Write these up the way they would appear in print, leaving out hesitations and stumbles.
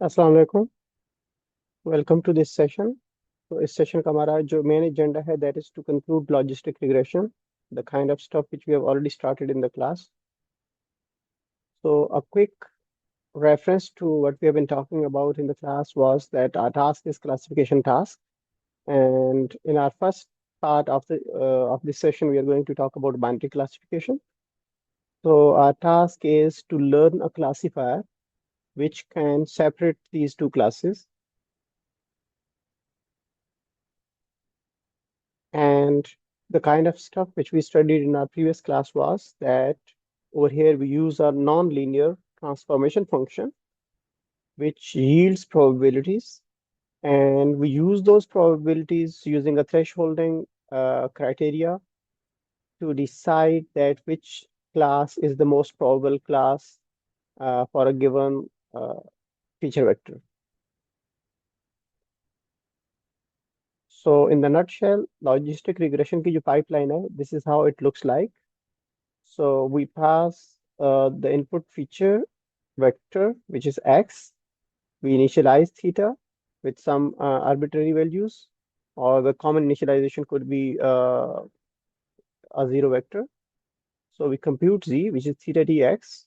अस्सलाम वालेकुम। Welcome to this session. तो इस सेशन का हमारा जो मेन एजेंडा है that is to conclude logistic regression, the kind of stuff which we have already started in the class. So a quick reference to what we have been talking about in the class was that our task is classification task, and in our first part of this session we are going to talk about binary classification. So our task is to learn a classifier which can separate these two classes. And the kind of stuff which we studied in our previous class was that over here we use a nonlinear transformation function which yields probabilities, and we use those probabilities using a thresholding criteria to decide that which class is the most probable class for a given feature vector. So in the nutshell, logistic regression की जो pipeline है, this is how it looks like. So we pass the input feature vector, which is x. We initialize theta with some arbitrary values, or the common initialization could be a zero vector. So we compute z, which is theta dx.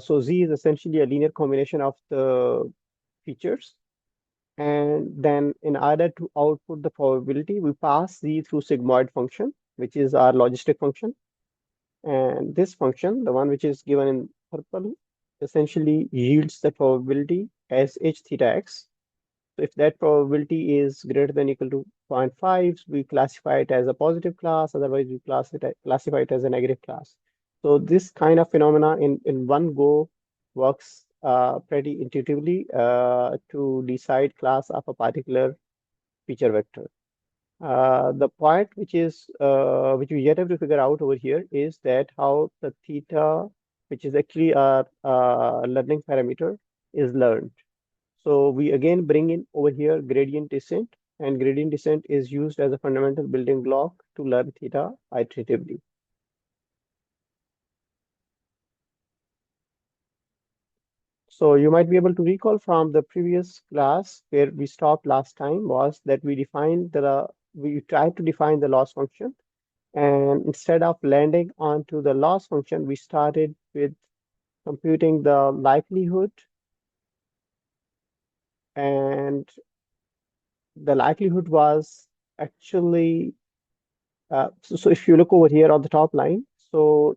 So z is essentially a linear combination of the features. And then in order to output the probability, we pass z through sigmoid function, which is our logistic function. And this function, the one which is given in purple, essentially yields the probability as h theta x. So if that probability is greater than or equal to 0.5, we classify it as a positive class, otherwise we classify it as a negative class. So this kind of phenomena in one go works pretty intuitively to decide class of a particular feature vector. The point which we yet have to figure out over here is that how the theta, which is actually our learning parameter, is learned. So we again bring in over here gradient descent, and gradient descent is used as a fundamental building block to learn theta iteratively. So you might be able to recall from the previous class where we stopped last time was that we tried to define the loss function. And instead of landing onto the loss function, we started with computing the likelihood. And the likelihood was actually, so if you look over here on the top line, so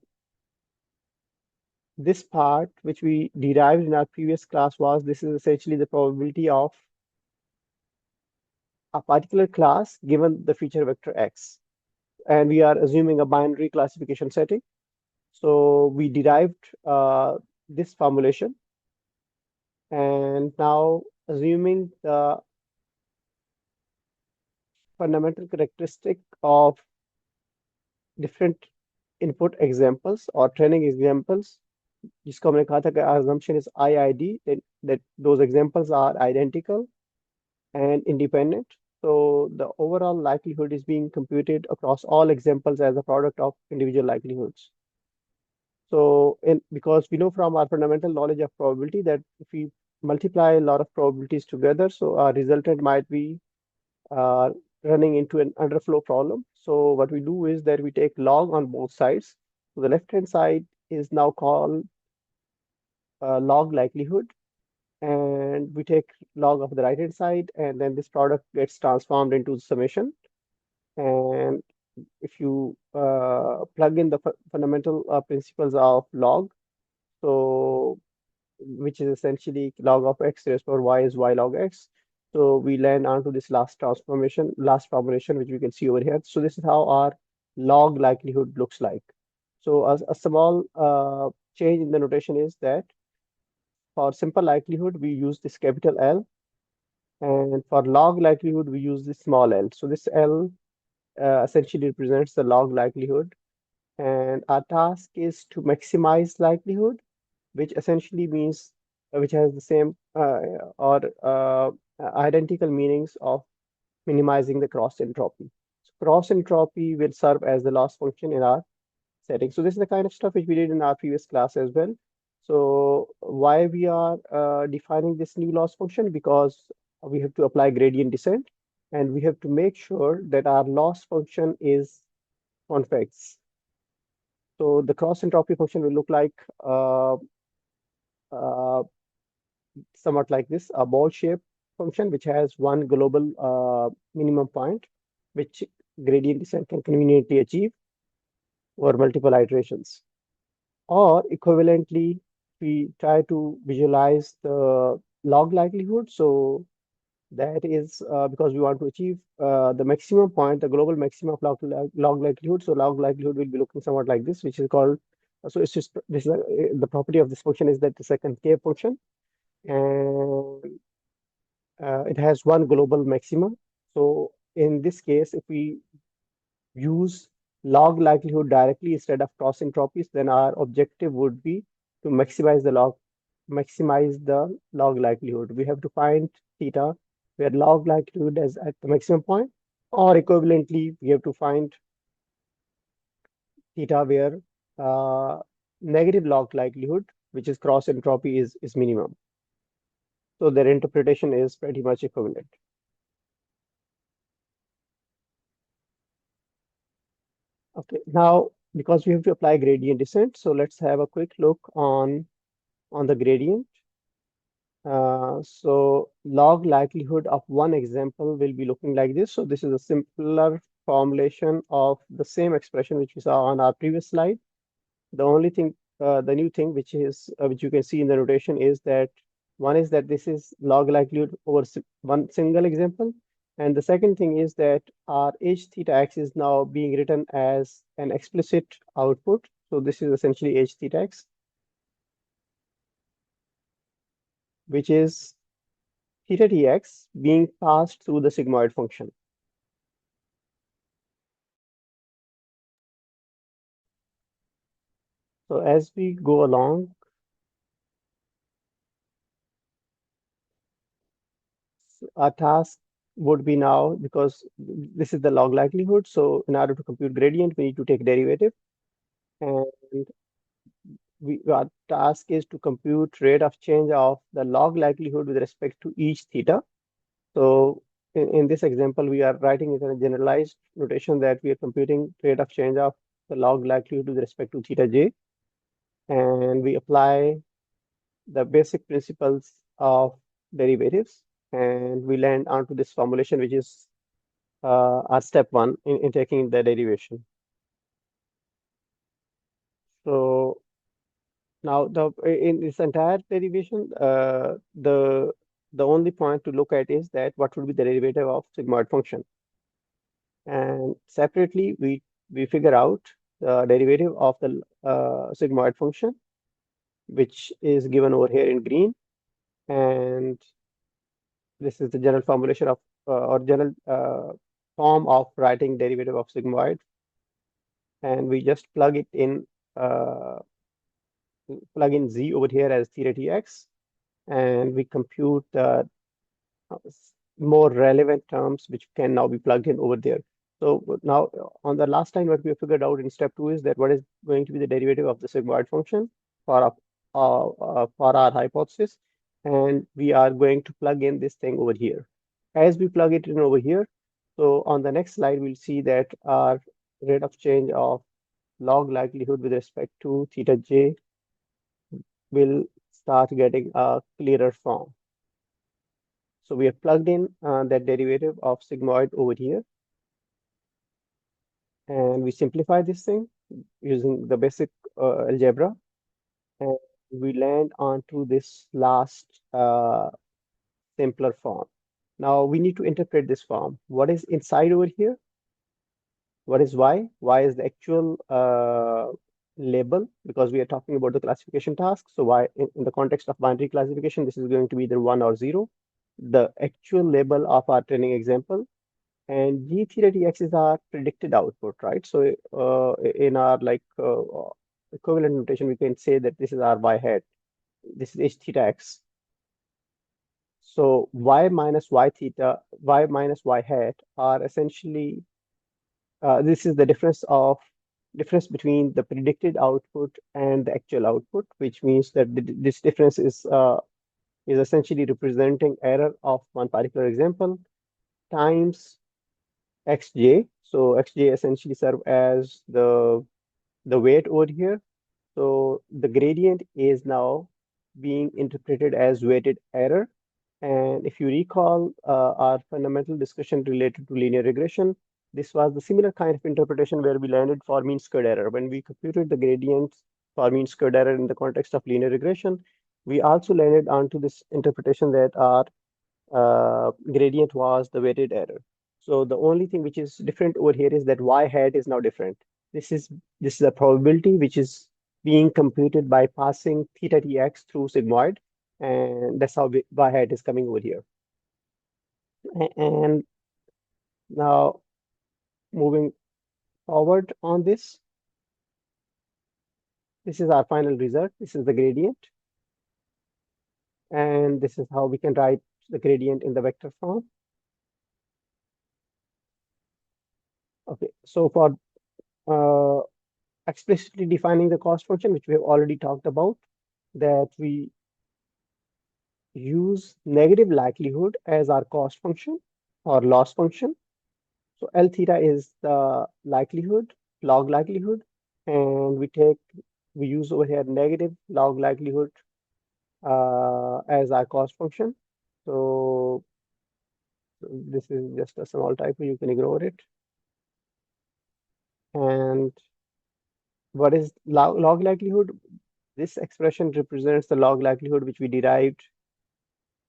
this part, which we derived in our previous class, was this is essentially the probability of a particular class given the feature vector x. And we are assuming a binary classification setting. So we derived this formulation. And now, assuming the fundamental characteristic of different input examples or training examples, जिसको हमने कहा था कि assumption is IID, that those examples are identical and independent. So the overall likelihood is being computed across all examples as a product of individual likelihoods. So because we know from our fundamental knowledge of probability that if we multiply a lot of probabilities together, so our resultant might be uh, running into an underflow problem. So what we do is that we take log on both sides. So the left-hand side is now called log likelihood, and we take log of the right-hand side, and then this product gets transformed into summation. And if you plug in the fundamental principles of log, so which is essentially log of x raised to power y is y log x. So we land onto this last formulation, which we can see over here. So this is how our log likelihood looks like. So a small change in the notation is that for simple likelihood, we use this capital L, and for log likelihood, we use this small l. So this L essentially represents the log likelihood, and our task is to maximize likelihood, which essentially means which has the same or identical meanings of minimizing the cross entropy. So cross entropy will serve as the loss function in our setting. So this is the kind of stuff which we did in our previous class as well. So why we are defining this new loss function? Because we have to apply gradient descent, and we have to make sure that our loss function is convex. So the cross entropy function will look like uh, somewhat like this, a ball shaped function which has one global minimum point, which gradient descent can conveniently achieve over multiple iterations. Or equivalently, we try to visualize the log likelihood. So that is because we want to achieve the maximum point, the global maximum of log likelihood. So log likelihood will be looking somewhat like this, which is called, so it's just, this is the property of this function is that it's a concave function, and it has one global maximum. So in this case, if we use log likelihood directly instead of cross entropies, then our objective would be to maximize the log likelihood. We have to find theta where log likelihood is at the maximum point, or equivalently, we have to find theta where negative log likelihood, which is cross entropy, is minimum. So their interpretation is pretty much equivalent. Okay, now because we have to apply gradient descent, so let's have a quick look on the gradient. So log likelihood of one example will be looking like this. So this is a simpler formulation of the same expression which we saw on our previous slide. The only thing, the new thing which you can see in the notation is that one is that this is log likelihood over one single example. And the second thing is that our h theta x is now being written as an explicit output. So this is essentially h theta x, which is theta tx being passed through the sigmoid function. So as we go along, our task would be now, because this is the log likelihood, so in order to compute gradient, we need to take derivative, and our task is to compute rate of change of the log likelihood with respect to each theta. So in this example, we are writing it in a generalized notation that we are computing rate of change of the log likelihood with respect to theta j, and we apply the basic principles of derivatives, and we land onto this formulation, which is our step one in taking the derivation. So now in this entire derivation, the only point to look at is that what would be the derivative of sigmoid function, and separately we figure out the derivative of the sigmoid function, which is given over here in green, and this is the general formulation of or general form of writing derivative of sigmoid, and we just uh, plug in z over here as theta tx, and we compute the more relevant terms which can now be plugged in over there. So now on the last line, what we have figured out in step two is that what is going to be the derivative of the sigmoid function for for our hypothesis, and we are going to plug in this thing over here. As we plug it in over here, so on the next slide, we'll see that our rate of change of log likelihood with respect to theta j will start getting a clearer form. So we have plugged in that derivative of sigmoid over here, and we simplify this thing using the basic algebra, and we land onto this last simpler form. Now we need to interpret this form. What is inside over here? What is y? Y is the actual label, because we are talking about the classification task. So y in the context of binary classification, this is going to be either 1 or 0. The actual label of our training example, and g theta dx is our predicted output, right? So in our equivalent notation, we can say that this is our y hat. This is h theta x. So y minus y theta, y minus y hat are essentially this is the difference of difference between the predicted output and the actual output, which means that this difference is essentially representing error of one particular example times xj. So xj essentially serve as the weight over here. So the gradient is now being interpreted as weighted error. And if you recall our fundamental discussion related to linear regression, this was the similar kind of interpretation where we landed for mean squared error. When we computed the gradients for mean squared error in the context of linear regression, we also landed onto this interpretation that our gradient was the weighted error. So the only thing which is different over here is that y hat is now different. This is this is a probability which is being computed by passing theta tx through sigmoid, and that's how y hat is coming over here. And now moving forward on this, this is our final result. This is the gradient, and this is how we can write the gradient in the vector form. Okay, so for explicitly defining the cost function, which we have already talked about, that we use negative likelihood as our cost function or loss function. So L theta is the likelihood, log likelihood, and we use over here negative log likelihood as our cost function. So this is just a small typo, you can ignore it. And what is log likelihood? This expression represents the log likelihood which we derived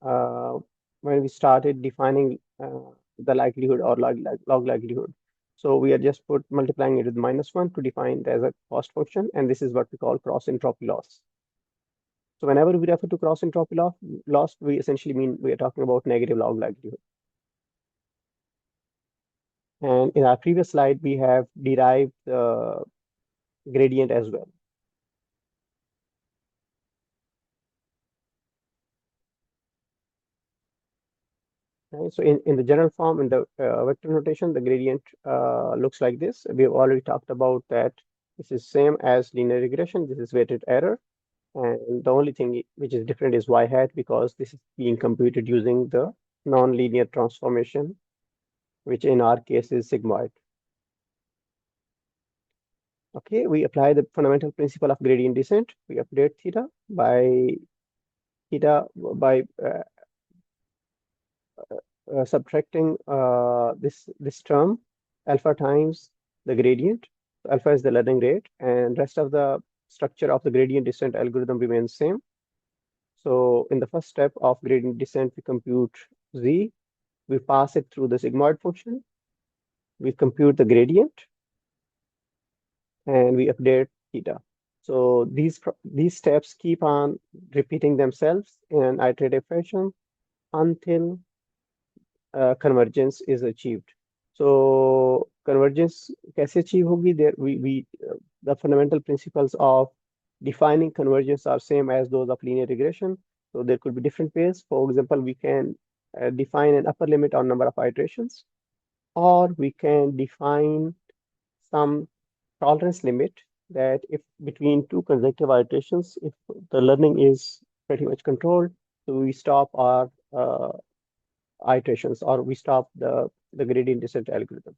uh, when we started defining the likelihood or log likelihood. So we are just multiplying it with -1 to define it as a cost function, and this is what we call cross entropy loss. So whenever we refer to cross entropy loss, we essentially mean we are talking about negative log likelihood. And in our previous slide, we have derived the gradient as well. Right? So in the general form, in the vector notation, the gradient looks like this. We have already talked about that this is same as linear regression. This is weighted error. And the only thing which is different is y hat, because this is being computed using the nonlinear transformation, which in our case is sigmoid. Okay, we apply the fundamental principle of gradient descent. We update theta by subtracting this term alpha times the gradient. So alpha is the learning rate, and rest of the structure of the gradient descent algorithm remains same. So in the first step of gradient descent, we compute z, we pass it through the sigmoid function, we compute the gradient, and we update theta. So these steps keep on repeating themselves in an iterative fashion until convergence is achieved. So convergence कैसे achieve होगी? There we the fundamental principles of defining convergence are same as those of linear regression. So there could be different ways. For example, we can define an upper limit on number of iterations, or we can define some tolerance limit that if between two consecutive iterations, if the learning is pretty much controlled, so we stop our iterations, or we stop the gradient descent algorithm.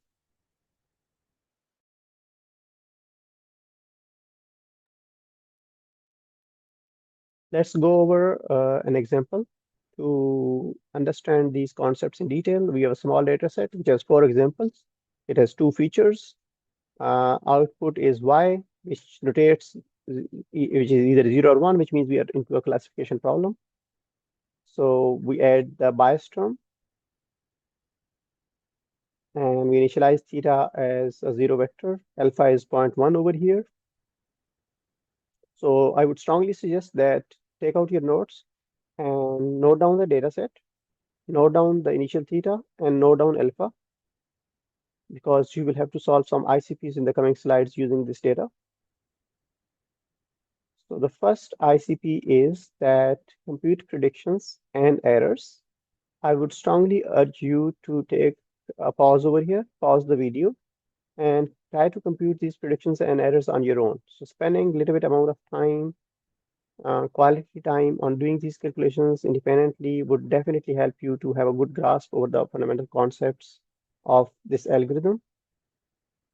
Let's go over an example to understand these concepts in detail. We have a small data set which has 4 examples. It has 2 features. Output is y, which rotates, which is either 0 or 1, which means we are into a classification problem. So we add the bias term, and we initialize theta as a 0 vector. Alpha is 0.1 over here. So I would strongly suggest that take out your notes and note down the data set, note down the initial theta, and note down alpha, because you will have to solve some ICPs in the coming slides using this data. So the first ICP is that compute predictions and errors. I would strongly urge you to take a pause over here, pause the video, and try to compute these predictions and errors on your own. So spending a little bit amount of time, quality time on doing these calculations independently would definitely help you to have a good grasp over the fundamental concepts of this algorithm.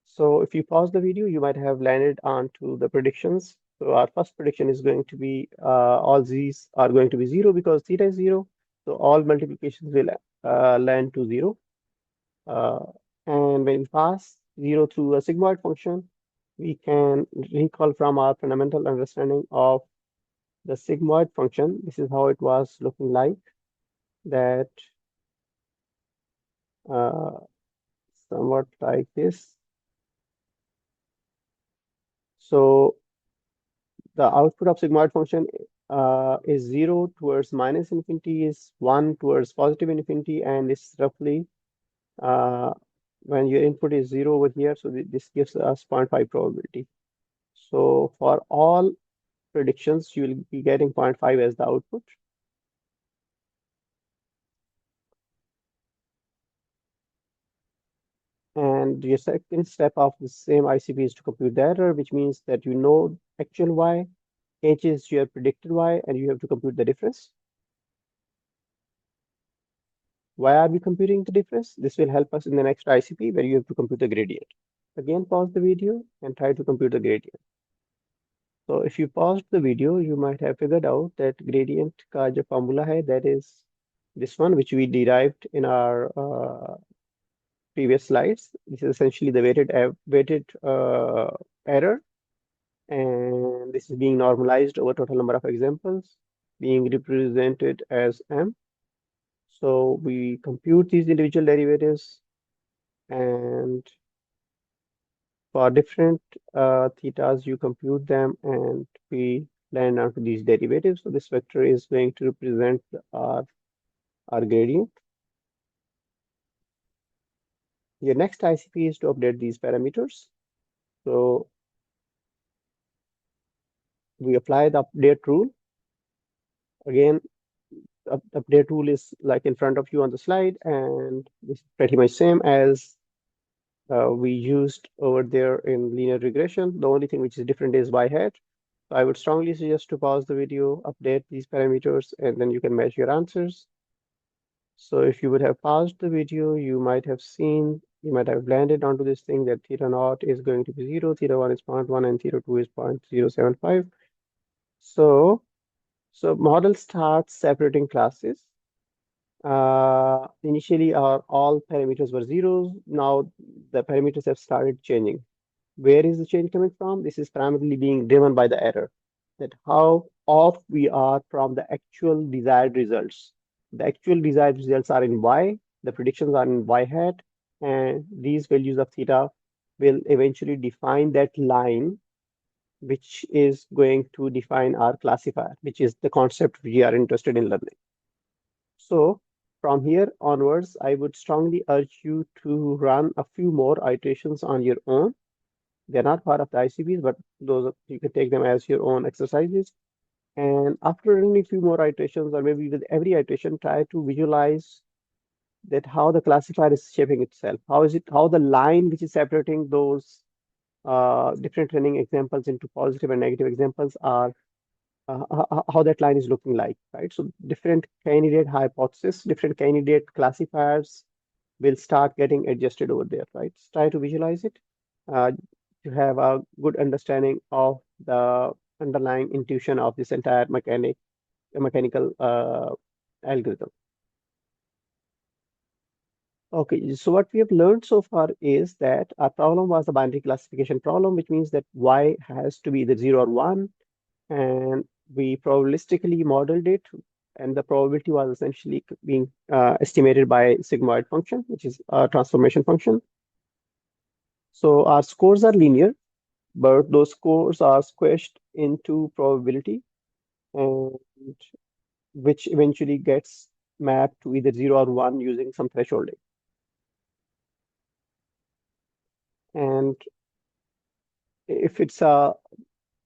So if you pause the video, you might have landed onto the predictions. So our first prediction is going to be all these are going to be zero because theta is zero. So all multiplications will land to zero. Uh, and when we pass zero through a sigmoid function, we can recall from our fundamental understanding of the sigmoid function. This is how it was looking like that uh, somewhat like this. So the output of sigmoid function is 0 towards minus infinity, is 1 towards positive infinity, and it's roughly uh, when your input is 0 over here, so this gives us 0.5 probability. So for all predictions, you will be getting 0.5 as the output. And your second step of the same ICP is to compute the error, which means that you know actual Y, H is your predicted Y, and you have to compute the difference. Why are we computing the difference? This will help us in the next ICP where you have to compute the gradient. Again, pause the video and try to compute the gradient. So if you paused the video, you might have figured out that gradient का जो formula है, that is this one, which we derived in our previous slides. This is essentially the weighted error, and this is being normalized over total number of examples, being represented as m. So we compute these individual derivatives, and for different thetas, you compute them, and we land onto these derivatives. So this vector is going to represent our gradient. Your next ICP is to update these parameters. So we apply the update rule. Again, the update rule is like in front of you on the slide, and this is pretty much same as we used over there in linear regression. The only thing which is different is y hat. So I would strongly suggest to pause the video, update these parameters, and then you can match your answers. So if you would have paused the video, you might have seen, you might have landed onto this thing that theta naught is going to be 0, theta 1 is 0.1, and theta 2 is 0.075. So model starts separating classes. Initially, all parameters were zeros. Now the parameters have started changing. Where is the change coming from? This is primarily being driven by the error, that how off we are from the actual desired results. The actual desired results are in Y, the predictions are in Y hat, and these values of theta will eventually define that line, which is going to define our classifier, which is the concept we are interested in learning. So from here onwards, I would strongly urge you to run a few more iterations on your own. They're not part of the ICPs, but those you can take them as your own exercises. And after running a few more iterations, or maybe with every iteration, try to visualize that how the classifier is shaping itself. How is it? How the line which is separating those different training examples into positive and negative examples are how that line is looking like, right? So different candidate hypotheses, different candidate classifiers will start getting adjusted over there, right? Try to visualize it uh, to have a good understanding of the underlying intuition of this entire mechanical algorithm. Okay, so what we have learned so far is that our problem was a binary classification problem, which means that y has to be either 0 or 1, and we probabilistically modeled it, and the probability was essentially being estimated by sigmoid function, which is a transformation function. So our scores are linear, but those scores are squished into probability, and which eventually gets mapped to either 0 or 1 using some thresholding. And if it's a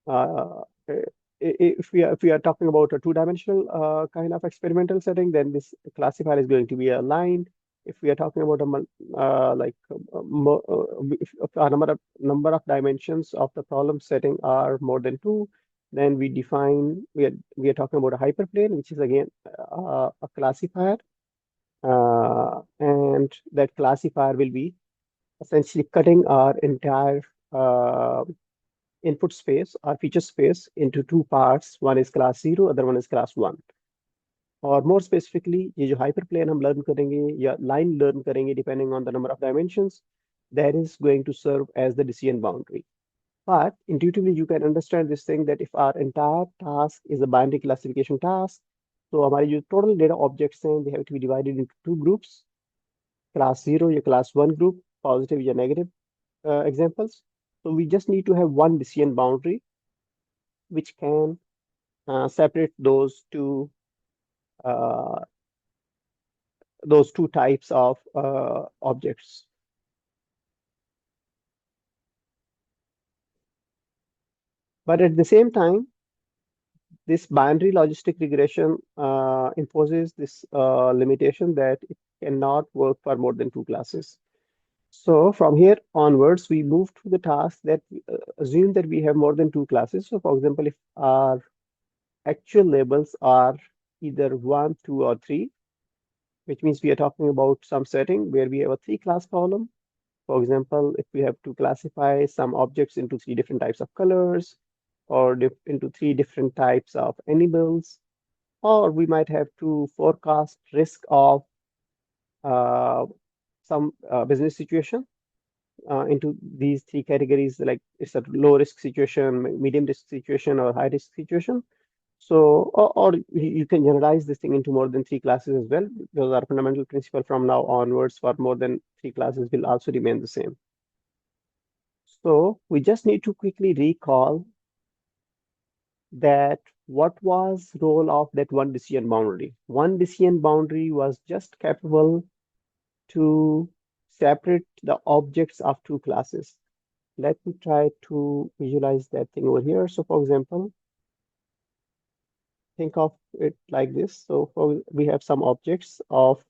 uh, if we are talking about a two-dimensional kind of experimental setting, then this classifier is going to be a line. if we are talking about if our number of dimensions of the problem setting are more than two, then we are talking about a hyperplane, which is again a classifier, and that classifier will be essentially cutting our entire uh, input space, our feature space, into two parts. One is class 0, other one is class 1. और more specifically, ये जो hyperplane हम learn करेंगे या line learn करेंगे depending on the number of dimensions, that is going to serve as the decision boundary. But intuitively, you can understand this thing that if our entire task is a binary classification task, तो हमारी जो total data objects हैं, they have to be divided into two groups, class 0 या class 1 group, positive या negative examples. So we just need to have one decision boundary which can separate uh, those two types of objects. But at the same time, this binary logistic regression imposes this limitation that it cannot work for more than two classes. So from here onwards, we move to the task that assume that we have more than two classes. So for example, if our actual labels are either 1, 2, or 3, which means we are talking about some setting where we have a three-class problem. For example, if we have to classify some objects into three different types of colors, or into three different types of animals, or we might have to forecast risk of uh, some business situation into these three categories, like it's a low risk situation, medium risk situation, or high risk situation. So, or you can generalize this thing into more than three classes as well, because our fundamental principle from now onwards for more than three classes will also remain the same. So we just need to quickly recall that what was role of that one decision boundary. One decision boundary was just capable to separate the objects of two classes. Let me try to visualize that thing over here. So for example, think of it like this. So we have some objects of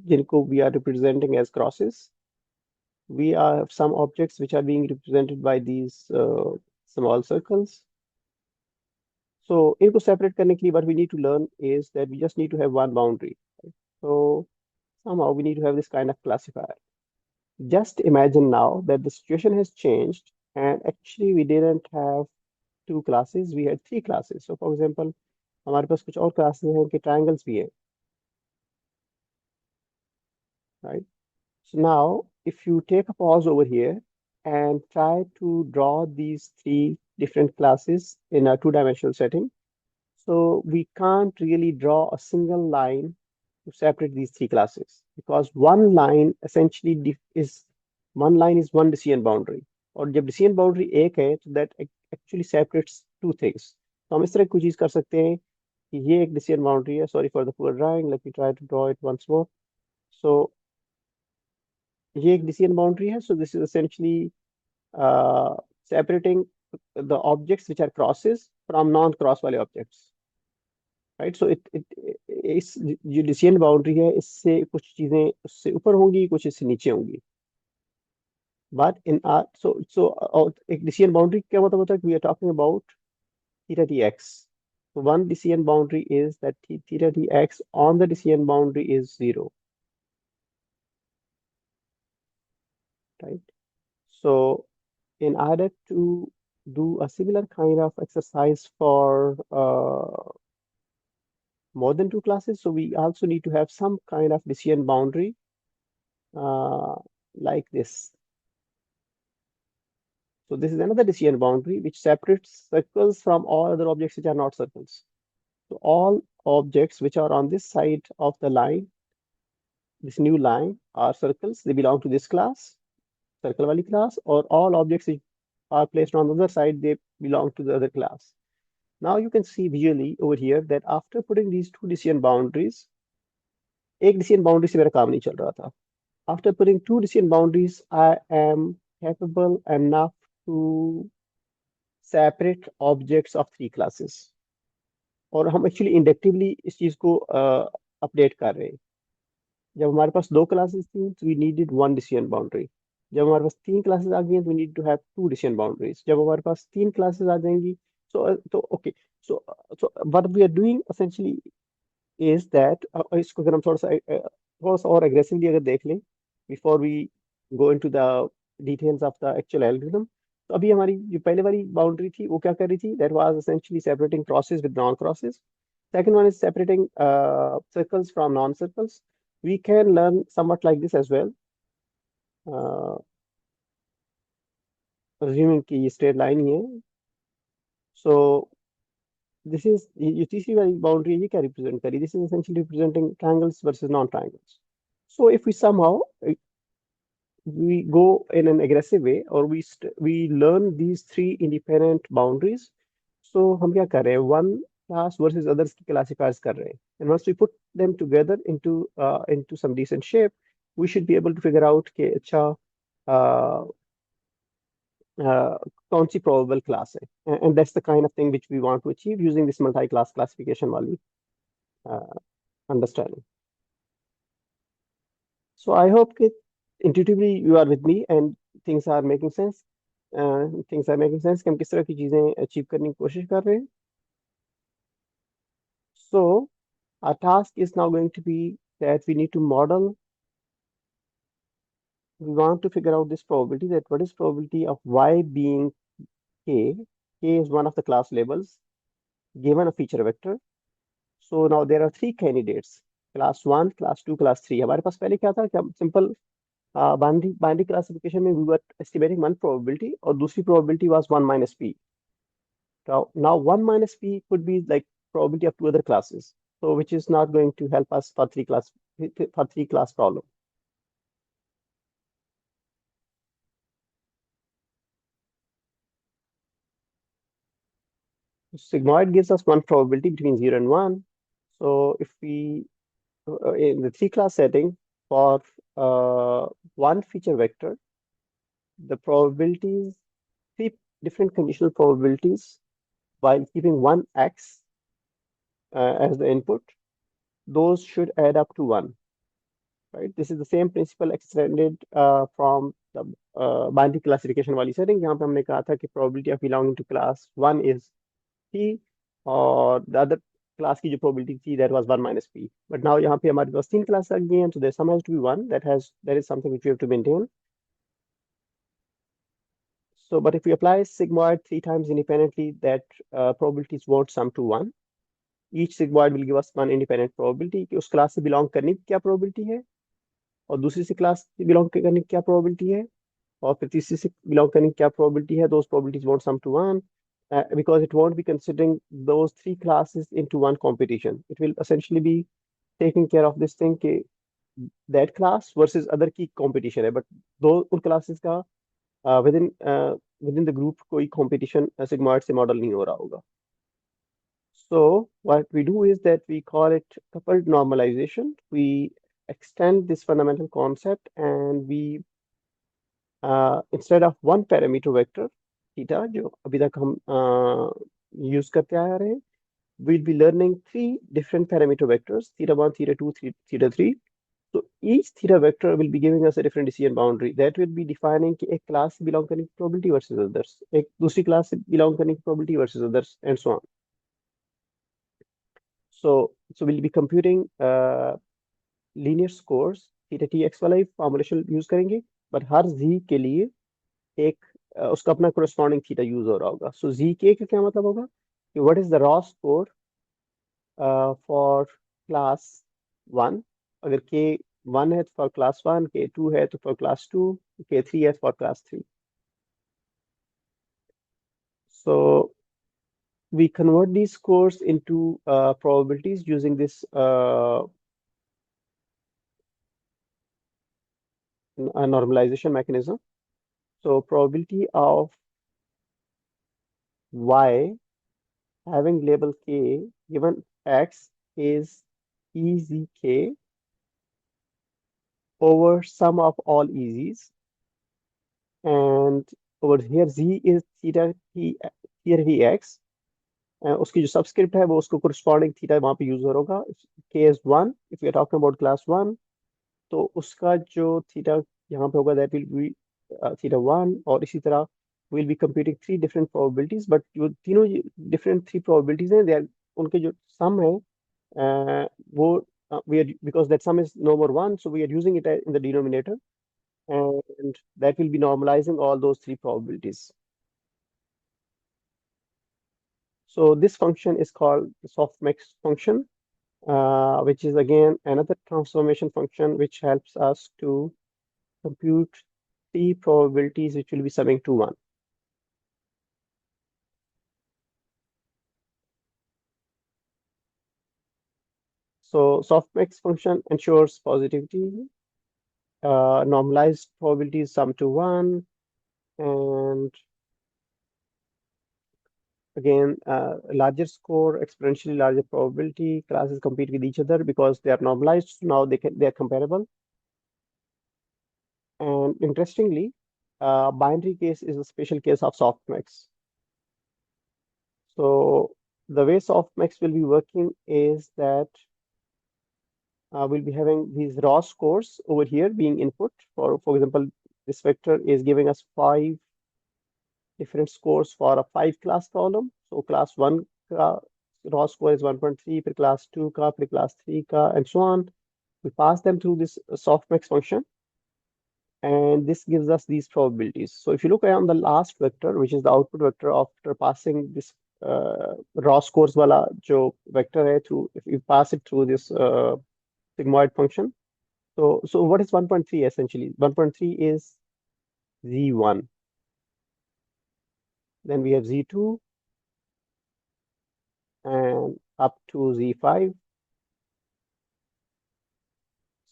जिनको we are representing as crosses. We have some objects which are being represented by these small circles. So इनको separate करने के लिए what we need to learn is that we just need to have one boundary. Right? So somehow we need to have this kind of classifier. Just imagine now that the situation has changed and actually we didn't have two classes, we had three classes. So for example, हमारे पास कुछ और classes हैं उनके triangles भी हैं, right? So now if you take a pause over here and try to draw these three different classes in a two-dimensional setting, so we can't really draw a single line to separate these three classes because one line essentially is one decision boundary. और जब decision boundary एक है तो that actually separates two things. तो हम इस तरह की कोई चीज कर सकते हैं कि ये एक decision boundary है. Sorry for the poor drawing. Let me try to draw it once more. So ये एक decision boundary है. So this is essentially separating the objects which are crosses from non-cross वाले objects. राइट सो इस जो decision boundary है इससे कुछ चीजें उससे ऊपर होंगी, कुछ इससे नीचे होंगी. बट इन आर सो एक डिसीजन बाउंड्री क्या मतलब होता है कि we are talking about theta T X. One decision boundary is that theta dx on the decision boundary is 0, right? So in order to do a similar kind of exercise for more than two classes, so we also need to have some kind of decision boundary uh, like this. So this is another decision boundary which separates circles from all other objects which are not circles. So all objects which are on this side of the line, this new line, are circles. They belong to this class, circle wali class, or all objects which are placed on the other side, they belong to the other class. Now you can see visually over here that after putting these two decision boundaries, एक decision boundary से मेरा काम नहीं चल रहा था. After putting two decision boundaries, I am capable enough to separate objects of three classes. और हम एक्चुअली इंडक्टिवली इस चीज को अपडेट कर रहे हैं. जब हमारे पास दो क्लासेस थी तो we needed one decision boundary. जब हमारे पास तीन क्लासेस आ गई हैं तो we need to have two decision boundaries. जब हमारे पास तीन क्लासेस आ जाएंगी, तो okay, so so what we are doing essentially is that, इसको अगर हम थोड़ा सा और एग्रेसिवली अगर देख लें, before we go into the details of the actual algorithm, तो अभी हमारी जो पहले वाली बाउंड्री थी वो क्या कर रही थी, that was essentially separating crosses with non crosses. Second one is separating circles from non circles. We can learn somewhat like this as well, uh, assuming कि ये स्ट्रेट लाइन ही है। सो दिस इज, ये तीसरी वाली boundary ये क्या represent करी, this is essentially representing triangles versus non triangles. So if we somehow we go in an aggressive way, or we learn these three independent boundaries, so हम क्या कर रहे हैं, one class versus others की classifiers कर रहे हैं, and once we put them together into some decent shape, we should be able to figure out कि अच्छा uh, कौन सी probable class है, and that's the kind of thing which we want to achieve using this multi-class classification वाली uh, understanding. So I hope that intuitively you are with me and things are making sense. Things are making sense कि हम किस तरह की चीजें achieve करने की कोशिश कर रहे हैं. So our task is now going to be that we need to model. We want to figure out this probability, that what is probability of y being k. K is one of the class labels given a feature vector. So now there are three candidates: class 1, class 2, class 3. हमारे पास पहले क्या था कि हम simple binary classification में we were estimating one probability, और दूसरी probability was 1 minus p. Now 1 minus p could be like probability of two other classes, so which is not going to help us for three class problem. Sigmoid gives us one probability between 0 and 1. So if we in the three class setting for one feature vector, the probabilities, three different conditional probabilities, while keeping one x as the input, those should add up to 1, right? This is the same principle extended from the binary classification वाली setting, जहाँ पे हमने कहा था कि probability of belonging to class 1 is p, और the other class की जो probability थी that was 1 minus p. But now यहाँ पे हमारे पास तीन class आ गई हैं, so there sum has to be 1, that is something which we have to maintain. So but if we apply sigmoid three times independently, that probabilities won't sum to 1. Each sigmoid will give us one independent probability कि उस class से belong करने की क्या probability है, और दूसरी से क्लास से बिलोंग करने की क्या प्रोबेबिलिटी है, और फिर तीसरी से बिलोंग करने की क्या प्रोबेबिलिटी है. Those probabilities won't sum to 1, because it won't be considering those three classes into one competition. It will essentially be taking care of this thing कि that class versus other की competition है, but दो उन classes का within the group कोई competition sigmoid से model नहीं हो रहा होगा. So what we do is that we call it coupled normalization. We extend this fundamental concept, and we instead of one parameter vector theta जो अभी तक हम यूज करते आ रहे हैं, we'll be learning three different parameter vectors: theta 1, theta 2, theta 3. So each theta vector will be giving us a different decision boundary that will be defining कि एक class से belong करने की probability versus others, एक दूसरी class से belong करने की probability versus others, and so on. So we'll be computing linear scores, theta t x वाला ही फॉर्मुलेशन यूज करेंगे, बट हर z के लिए एक उसका अपना corresponding थीटा यूज हो रहा होगा. सो z k का क्या मतलब होगा कि what is the raw score for class 1. अगर k 1 है तो फॉर क्लास 1, k 2 है तो फॉर क्लास 2, k 3 है for class 3. So we convert these scores into probabilities using this normalization mechanism. So probability of y having label k given x is EZK over sum of all EZs, and over here z is theta t, theta tx. उसकी जो subscript है वो उसको corresponding theta वहां पे use हो होगा. k is 1 if we are talking about class 1, तो उसका जो थीटा यहाँ पे होगा that will be theta one, और इसी तरह will be computing three different probabilities, but जो तीनों डिफरेंट थ्री प्रोबेबिलिटीज हैं, दे आर उनके जो सम है वो we are, because that sum is no more one, so we are using it in the denominator, and that will be normalizing all those three probabilities. So this function is called the softmax function, which is again another transformation function which helps us to compute three probabilities which will be summing to one. So softmax function ensures positivity, normalized probabilities sum to one, and again, larger score, exponentially larger probability, classes compete with each other because they are normalized. So now they are comparable. And interestingly, binary case is a special case of softmax. So the way softmax will be working is that we'll be having these raw scores over here being input. For example, this vector is giving us five different scores for a five class problem. So class one raw score is 1.3, per class two ka, per class three ka, and so on. We pass them through this softmax function, and this gives us these probabilities. So if you look on the last vector, which is the output vector after passing this raw scores wala jo vector hai through, if you pass it through this sigmoid function. So what is 1.3 essentially? 1.3 is Z1. Then we have Z2 and up to Z5.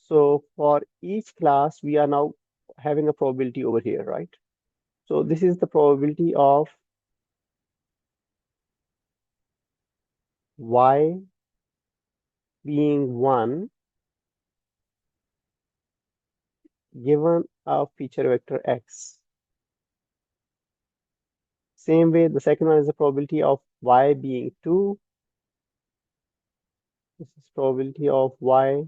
So for each class, we are now having a probability over here, right? So this is the probability of y being 1 given a feature vector x. Same way, the second one is the probability of y being 2. This is probability of y.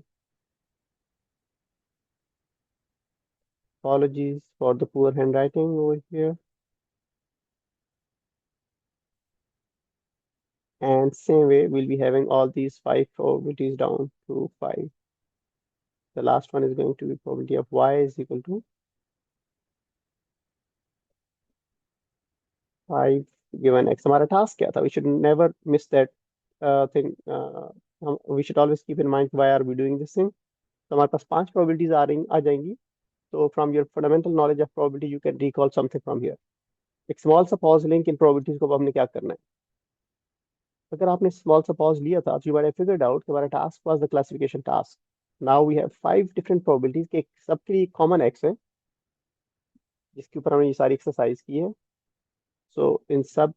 Apologies for the poor handwriting over here. And same way, we'll be having all these five probabilities down to 5. The last one is going to be probability of y is equal to 5 given x. हमारा task क्या था? We should never miss that thing. We should always keep in mind why are we doing this thing. तो हमारे पास 5 probabilities आ जाएंगी. So from your fundamental knowledge of probability, you can recall something from here. एक small सा pause link in probabilities को अब हमने क्या करना है? अगर आपने small सा pause लिया था, you might have figured out कि हमारा task was the classification task. Now we have 5 different probabilities के सबके लिए common x है, जिसके ऊपर हमने ये सारी एक्सरसाइज की है. सो इन सब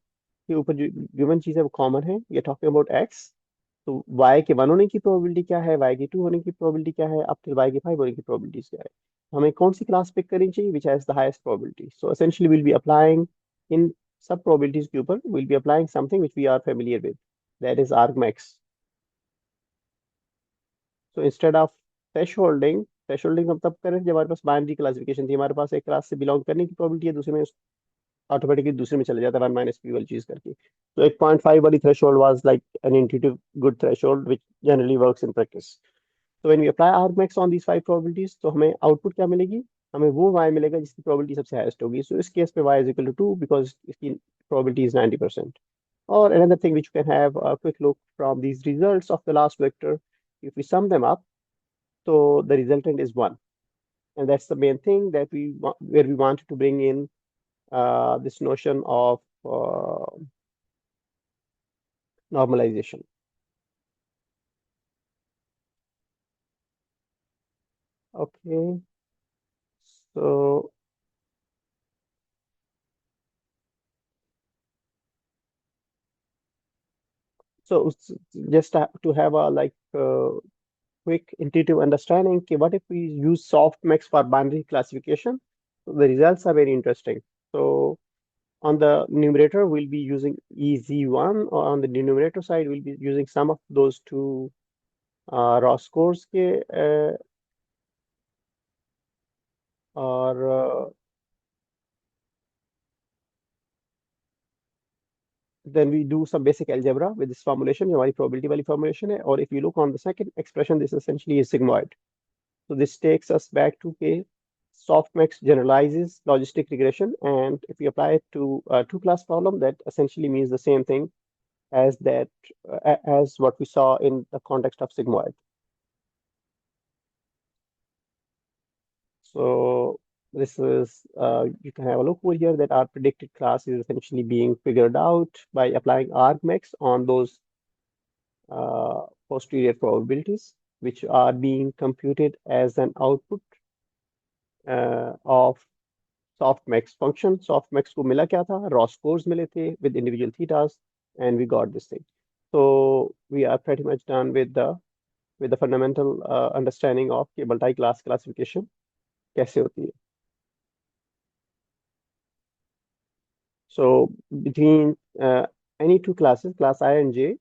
के ऊपर जो गिवन चीज है वो कॉमन है. ये टॉकिंग अबाउट एक्स. तो y के 1 होने की प्रोबेबिलिटी क्या है, y के 2 होने की प्रोबेबिलिटी क्या है, अब फिर y के 5 होने की प्रोबेबिलिटीज क्या है. हमें कौन सी क्लास पिक करनी चाहिए which has the highest probability. So essentially will be applying इन सब प्रोबेबिलिटीज के ऊपर will be applying something which we are familiar with, that is argmax. So instead of thresholding, thresholding हम तब करें जब हमारे पास बाइनरी क्लासिफिकेशन थी. हमारे पास एक क्लास से बिलोंग करने की प्रोबेबिलिटी है, दूसरे में ऑटोमेटिकली दूसरे में चले जाता है 1 माइनस पी वाली चीज करके. तो 1.5 वाली threshold was like an intuitive good threshold which generally works in practice. तो when we apply argmax on these 5 probabilities, तो हमें आउटपुट क्या मिलेगी? हमें वो y मिलेगा जिसकी प्रोबेबिलिटी सबसे हाईएस्ट होगी. सो इस केस पे y is equal to 2 because इसकी प्रोबेबिलिटी इज 90%. और another thing which you can have a quick look from these results of the last vector, if we sum them up, so the resultant is 1, and that's the main thing that where we wanted to bring in this notion of normalization. Okay, so just to have a like quick intuitive understanding, okay, what if we use softmax for binary classification? So the results are very interesting. So on the numerator, we'll be using EZ1, or on the denominator side, we'll be using some of those two raw scores. के, और then we do some basic algebra with this formulation, जो हमारी probability वाली formulation है. और if you look on the second expression, this essentially is sigmoid. So this takes us back to K. Softmax generalizes logistic regression, and if we apply it to a two-class problem, that essentially means the same thing as that as what we saw in the context of sigmoid. So this is you can have a look over here that our predicted class is essentially being figured out by applying argmax on those posterior probabilities, which are being computed as an output of softmax function. Softmax को मिला क्या था? Raw scores मिले थे with individual thetas, and we got this thing. So we are pretty much done with the fundamental understanding of कि multi-class classification कैसे होती है. So between any two classes, class I and J,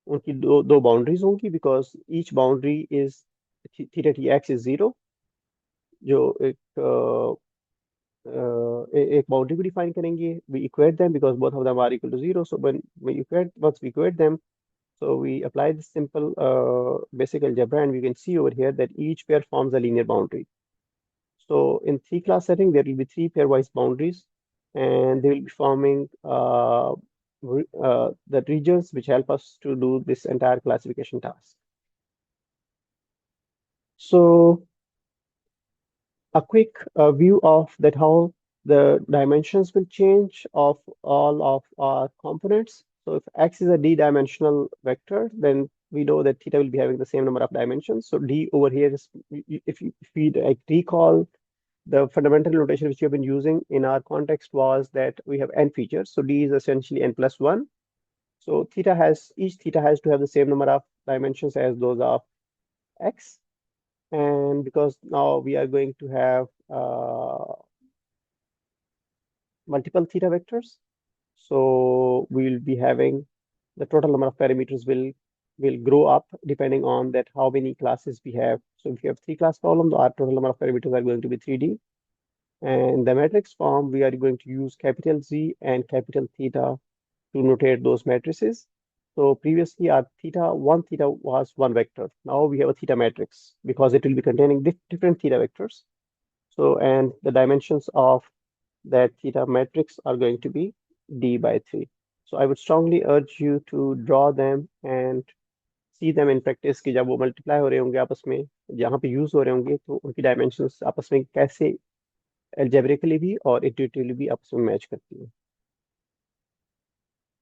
उनकी दो boundaries होंगी because each boundary is theta tx is 0, जो एक boundary को define करेंगे. We equate them because both of them are equal to 0. So when once we equate them, so we apply this simple basic algebra, and we can see over here that each pair forms a linear boundary. So in three-class setting, there will be three pairwise boundaries, and they will be forming the regions which help us to do this entire classification task. So a quick view of that how the dimensions will change of all of our components. So if x is a d-dimensional vector, then we know that theta will be having the same number of dimensions. So d over here is, if we like recall the fundamental notation which we have been using in our context was that we have n features. So d is essentially n plus 1. So each theta has to have the same number of dimensions as those of x. And because now we are going to have multiple theta vectors, so we will be having the total number of parameters will grow up depending on that how many classes we have. So if you have three-class problem, our total number of parameters are going to be 3D. And in the matrix form, we are going to use capital Z and capital theta to notate those matrices. So previously our one theta was one vector. Now we have a theta matrix because it will be containing different theta vectors. So, and the dimensions of that theta matrix are going to be d by 3. So I would strongly urge you to draw them and see them in practice कि जब वो multiply हो रहे होंगे आपस में, जहाँ पे use हो रहे होंगे, तो उनकी dimensions आपस में कैसे algebraically भी और intuitively भी आपस में match करती है.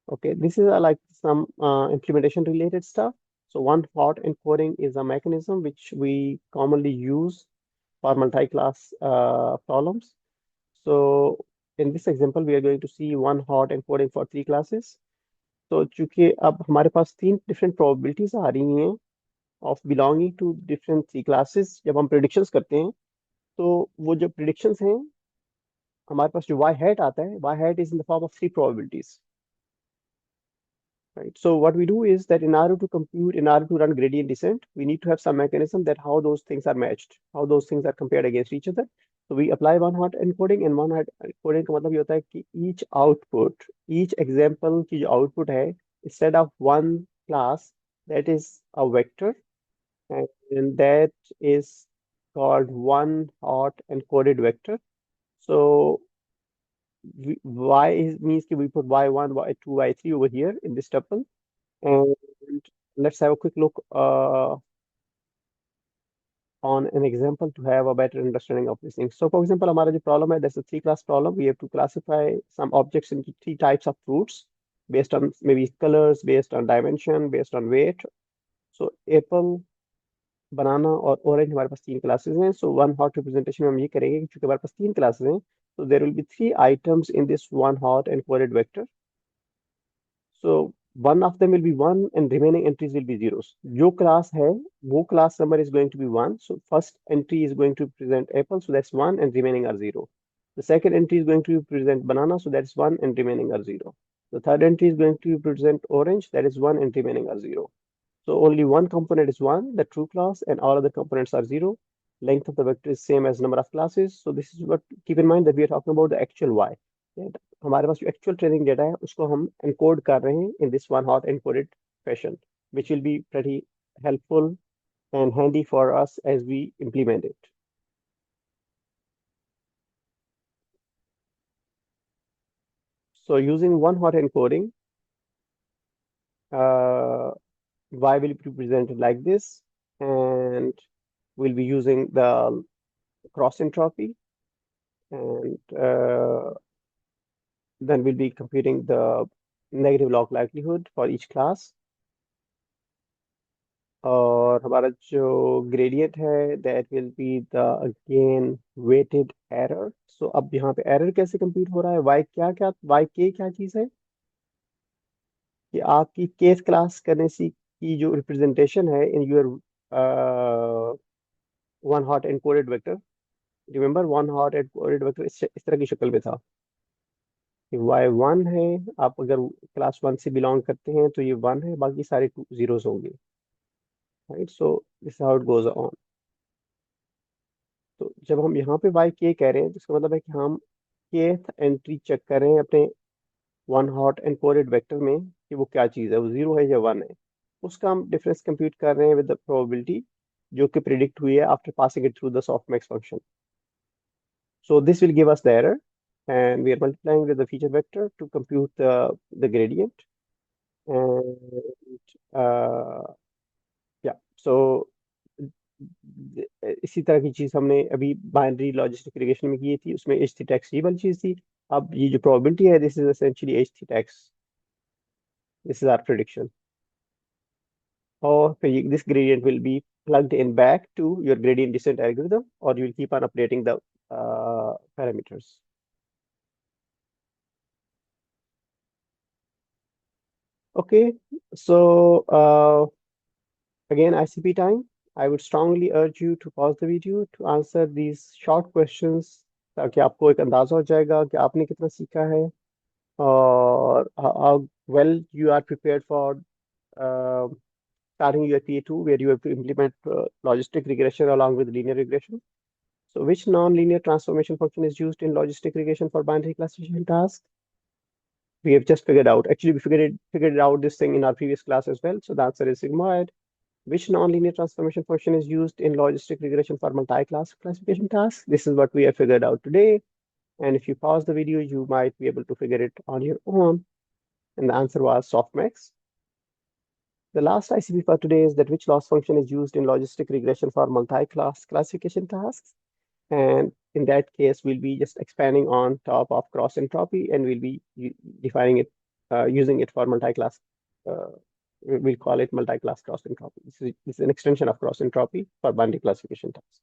Okay, this is like some implementation related stuff. So one hot encoding is a mechanism which we commonly use for multi-class problems. So in this example, we are going to see one hot encoding for three classes. So चूंकि अब हमारे पास तीन different probabilities आ रही हैं of belonging to different three classes, जब हम predictions करते हैं, तो वो जो predictions हैं, हमारे पास जो y hat आता है, y hat is in the form of three probabilities. Right. So what we do is that in order to run gradient descent, we need to have some mechanism that how those things are matched, how those things are compared against each other. So we apply one hot encoding, and one hot encoding का मतलब ये होता है कि each example की जो output है, instead of one class, that is a vector, and that is called one hot encoded vector. So means that we put y1, y2, y3 over here in this tuple. And let's have a quick look on an example to have a better understanding of this thing. So for example, हमारा जो problem है, that's a three-class problem. We have to classify some objects into three types of fruits based on maybe colors, based on dimension, based on weight. So apple, banana और orange हमारे पास तीन classes हैं. So one hot representation में हम ये करेंगे कि चूंकि हमारे पास तीन classes हैं, so there will be three items in this one hot encoded vector. So one of them will be 1 and remaining entries will be zeros. जो class है, वो class number is going to be 1. So first entry is going to present apple, so that's 1 and remaining are 0. The second entry is going to present banana, so that's 1 and remaining are 0. The third entry is going to present orange, that is 1 and remaining are 0. So only one component is 1, the true class, and all other components are 0. length of the vector is same as number of classes. So this is what, keep in mind that we are talking about the actual y. Right? हमारे पास जो actual training data है उसको हम encode कर रहे हैं in this one hot encoded fashion, which will be pretty helpful and handy for us as we implement it. So using one hot encoding, y will be presented like this, and we'll be using the cross entropy, and then we'll be computing the negative log likelihood for each class. और हमारा जो gradient है that will be the again weighted error. So अब यहाँ पे error कैसे compute हो रहा है, y क्या चीज़ है कि आपकी केस क्लास करने सी की जो रिप्रेजेंटेशन है in your one hot encoded vector. Remember one hot encoded vector इस तरह की शक्ल में था कि y1 है. आप अगर क्लास 1 से बिलोंग करते हैं तो ये 1 है, बाकी सारे 2 zeros होंगे. Right, so this how it goes on. तो जब हम यहाँ पे y कह रहे हैं तो इसका मतलब है कि हम kth एंट्री चेक कर रहे हैं अपने वन हॉट एनकोडेड वेक्टर में कि वो क्या चीज़ है, वो 0 है या 1 है. उसका हम डिफरेंस कंप्यूट कर रहे हैं विद द प्रोबेबिलिटी जो कि प्रिडिक्ट हुई है after passing it through the softmax function. So this will give us the error, and we are multiplying with the feature vector to compute the gradient. And yeah, so इसी तरह की चीज हमने अभी बाइनरी लॉजिस्टिक रिग्रेशन में की थी, उसमें एच थी टैक्स ये वाली चीज थी. अब ये जो प्रोबेबिलिटी है this is essentially H theta X. This is our prediction. और फिर this gradient will be plugged in back to your gradient descent algorithm, or you will keep on updating the parameters. Okay, so again, ICP time. I would strongly urge you to pause the video to answer these short questions ताकि आपको एक अंदाजा हो जाएगा कि आपने कितना सीखा है और how well you are prepared for uh, starting your T2, where you have to implement logistic regression along with linear regression. So which non-linear transformation function is used in logistic regression for binary classification tasks? We have just figured out. Actually, we figured out this thing in our previous class as well. So the answer is sigmoid. Which nonlinear transformation function is used in logistic regression for multi-class classification tasks? This is what we have figured out today. And if you pause the video, you might be able to figure it on your own. And the answer was softmax. The last ICP for today is that which loss function is used in logistic regression for multi-class classification tasks? And in that case, we'll be just expanding on top of cross entropy, and we'll be defining it, using it for multi-class. We'll call it multi-class cross entropy. This is an extension of cross entropy for binary classification tasks.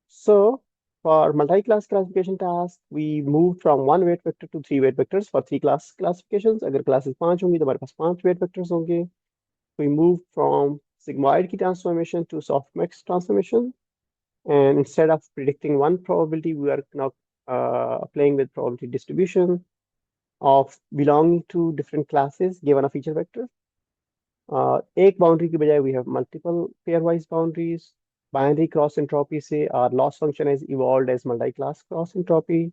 So for multi-class classification tasks, we moved from one weight vector to three weight vectors for three class classifications. अगर classes 5 होंगी तो हमारे पास 5 weight vectors होंगे. We moved from sigmoid key transformation to softmax transformation. And instead of predicting one probability, we are now playing with probability distribution of belonging to different classes given a feature vector. एक boundary की बजाय we have multiple pairwise boundaries. Binary cross entropy से our loss function has evolved as multi-class cross entropy.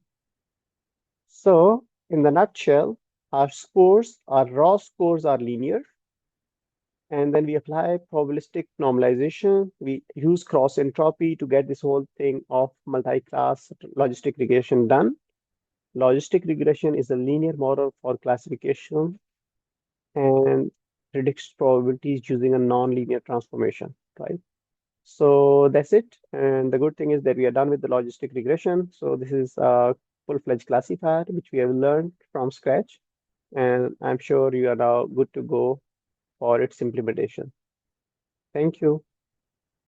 So in the nutshell, our scores, our raw scores are linear. And then we apply probabilistic normalization. We use cross entropy to get this whole thing of multi-class logistic regression done. Logistic regression is a linear model for classification and predicts probabilities using a non-linear transformation, right? So that's it. And the good thing is that we are done with the logistic regression. So this is a full-fledged classifier, which we have learned from scratch. And I'm sure you are now good to go for its implementation. Thank you.